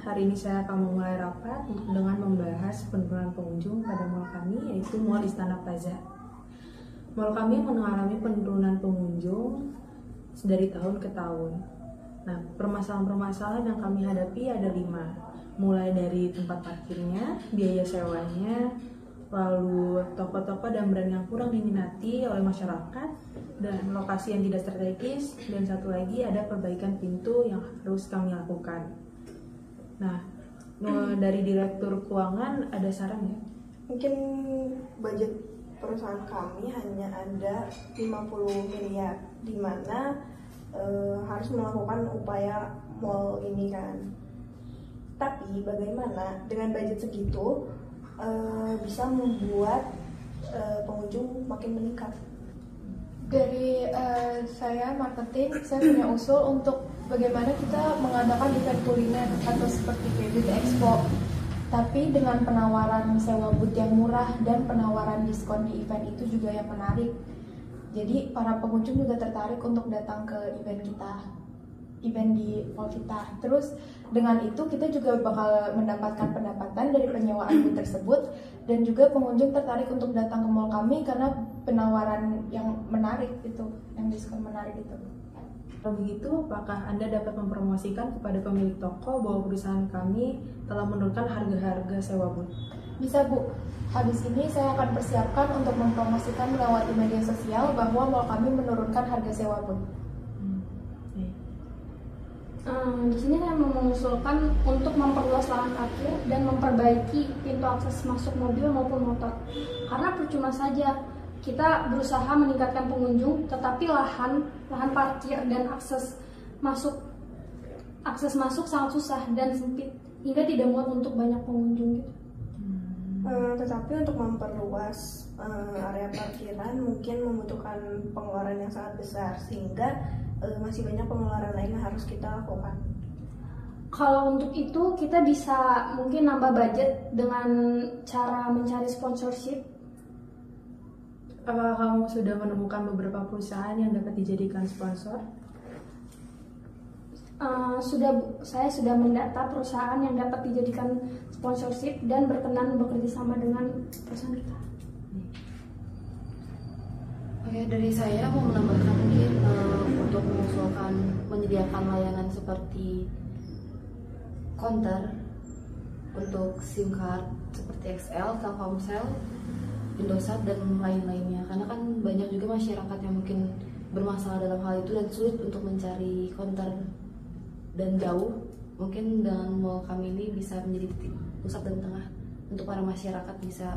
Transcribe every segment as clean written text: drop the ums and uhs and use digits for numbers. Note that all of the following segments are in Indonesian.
hari ini saya akan memulai rapat dengan membahas penurunan pengunjung pada mall kami, yaitu Mall Istana Plaza. Mall kami mengalami penurunan pengunjung dari tahun ke tahun. Nah, permasalahan-permasalahan yang kami hadapi ada 5, mulai dari tempat parkirnya, biaya sewanya, lalu toko-toko dan brand yang kurang diminati oleh masyarakat, dan lokasi yang tidak strategis, dan satu lagi ada perbaikan pintu yang harus kami lakukan. Nah, dari Direktur Keuangan ada saran ya? Mungkin budget perusahaan kami hanya ada 50 miliar, di mana harus melakukan upaya mall ini kan. Tapi bagaimana dengan budget segitu bisa membuat pengunjung makin meningkat? Dari saya marketing, saya punya usul untuk bagaimana kita mengadakan event kuliner atau seperti Beauty Expo, tapi dengan penawaran sewa booth yang murah dan penawaran diskon di event itu juga yang menarik. Jadi para pengunjung juga tertarik untuk datang ke event kita, event di mall kita. Terus dengan itu kita juga bakal mendapatkan pendapatan dari penyewaan booth tersebut, dan juga pengunjung tertarik untuk datang ke mall kami karena penawaran yang menarik itu, yang diskon menarik itu. Kalau begitu, apakah Anda dapat mempromosikan kepada pemilik toko bahwa perusahaan kami telah menurunkan harga-harga sewa booth? Bisa Bu, habis ini saya akan persiapkan untuk mempromosikan lewat media sosial bahwa mall kami menurunkan harga sewa booth. Di sini saya mengusulkan untuk memperluas lahan parkir dan memperbaiki pintu akses masuk mobil maupun motor. Karena percuma saja kita berusaha meningkatkan pengunjung, tetapi lahan parkir dan akses masuk sangat susah dan sempit hingga tidak muat untuk banyak pengunjung gitu. Tetapi untuk memperluas area parkiran mungkin membutuhkan pengeluaran yang sangat besar, sehingga masih banyak pengeluaran lain yang harus kita lakukan. Kalau untuk itu kita bisa mungkin nambah budget dengan cara mencari sponsorship. Apakah kamu sudah menemukan beberapa perusahaan yang dapat dijadikan sponsor? Saya sudah mendata perusahaan yang dapat dijadikan sponsorship dan berkenan bekerja sama dengan perusahaan kita. Oke, dari saya mau menambahkan mungkin untuk mengusulkan menyediakan layanan seperti counter untuk SIM card seperti XL, Telkomsel, Indosat dan lain-lainnya. Karena kan banyak juga masyarakat yang mungkin bermasalah dalam hal itu dan sulit untuk mencari counter dan jauh. Mungkin dengan mall kami ini bisa menjadi titik pusat dan tengah untuk para masyarakat bisa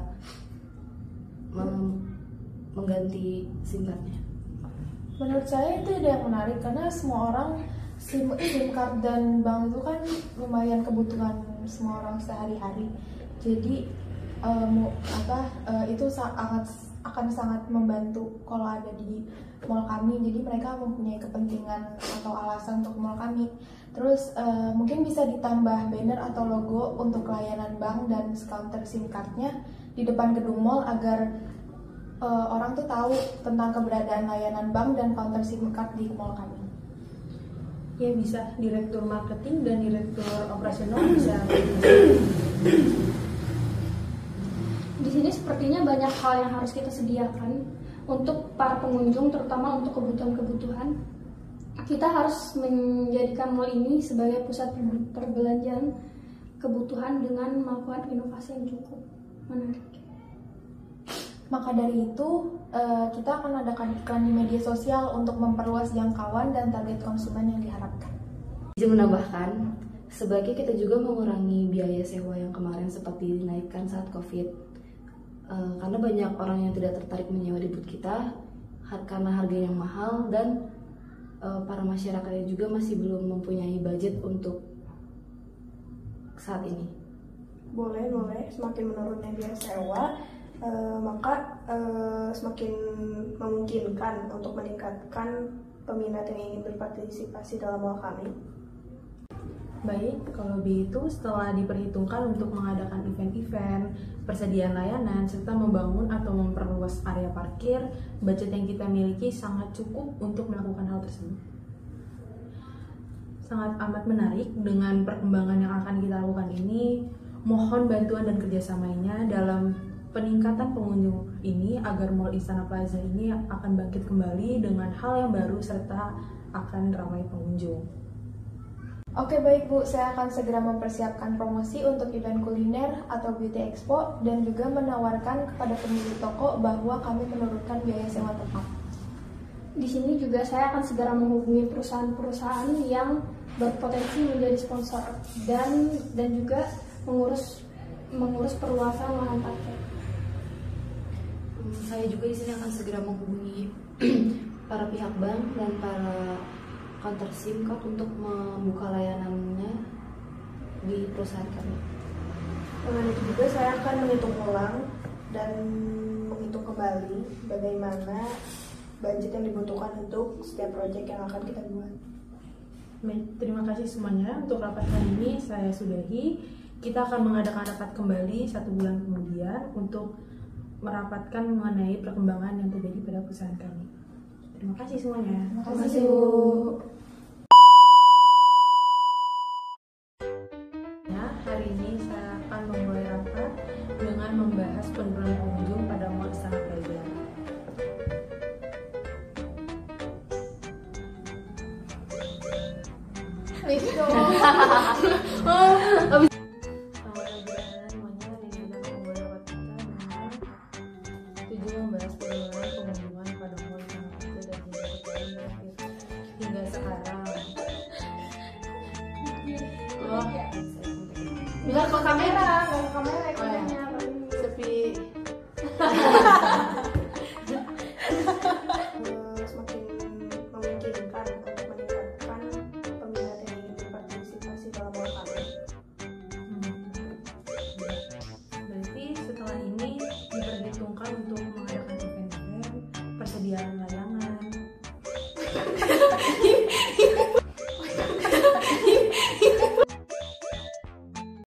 mengganti SIM card-nya. Menurut saya itu ide yang menarik karena semua orang SIM card dan bank itu kan lumayan kebutuhan semua orang sehari-hari. Jadi itu akan sangat membantu kalau ada di mall kami. Jadi mereka mempunyai kepentingan atau alasan untuk mall kami. Terus mungkin bisa ditambah banner atau logo untuk layanan bank dan counter SIM card-nya di depan gedung mall agar orang tuh tahu tentang keberadaan layanan bank dan counter SIM card di mall kami. Ya, bisa. Direktur Marketing dan Direktur Operasional bisa. Di sini sepertinya banyak hal yang harus kita sediakan untuk para pengunjung, terutama untuk kebutuhan-kebutuhan. Kita harus menjadikan mall ini sebagai pusat perbelanjaan kebutuhan dengan melakukan inovasi yang cukup menarik. Maka dari itu, kita akan adakan iklan di media sosial untuk memperluas jangkauan dan target konsumen yang diharapkan. Izin menambahkan, sebaiknya kita juga mengurangi biaya sewa yang kemarin seperti dinaikkan saat COVID. Karena banyak orang yang tidak tertarik menyewa di booth kita karena harga yang mahal, dan para masyarakatnya juga masih belum mempunyai budget untuk saat ini. Boleh. Semakin menurunnya biaya sewa, maka semakin memungkinkan untuk meningkatkan peminat yang ingin berpartisipasi dalam mall kami. Baik, kalau begitu setelah diperhitungkan untuk mengadakan event-event, persediaan layanan, serta membangun atau memperluas area parkir, budget yang kita miliki sangat cukup untuk melakukan hal tersebut. sangat amat menarik dengan perkembangan yang akan kita lakukan ini. Mohon bantuan dan kerjasamanya dalam peningkatan pengunjung ini agar Mall Istana Plaza ini akan bangkit kembali dengan hal yang baru serta akan ramai pengunjung. Oke baik Bu, saya akan segera mempersiapkan promosi untuk event kuliner atau beauty expo dan juga menawarkan kepada pemilik toko bahwa kami menurunkan biaya sewa tetap. Di sini juga saya akan segera menghubungi perusahaan-perusahaan yang berpotensi menjadi sponsor dan juga mengurus perluasan lahan parkir. Saya juga di sini akan segera menghubungi para pihak bank dan para counter SIM card untuk membuka layanannya di perusahaan kami. Dengan itu juga saya akan menghitung ulang dan menghitung kembali bagaimana budget yang dibutuhkan untuk setiap proyek yang akan kita buat. Baik, terima kasih semuanya. Untuk rapat kali ini saya sudahi. Kita akan mengadakan rapat kembali 1 bulan kemudian untuk merapatkan mengenai perkembangan yang terjadi pada perusahaan kami. Terima kasih semuanya. Terima kasih Bu. Ya, hari ini saya akan memulai rapat dengan membahas penurunan pengunjung pada Mall Istana Plaza. Selamat pagi semuanya. Hari ini kita akan memulai rapat kita dengan tujuan membahas penurunan pengunjungan pada Mall Istana Plaza dan tingkat kecuali berakhir hingga sekarang. Oh, Biar ke kamera, ikonnya sepi. Semakin memungkinkan untuk meningkatkan peminat yang ingin berpartisipasi dalam mall kami. Berarti setelah ini diperhitungkan untuk mengadakan event-event persediaan layanan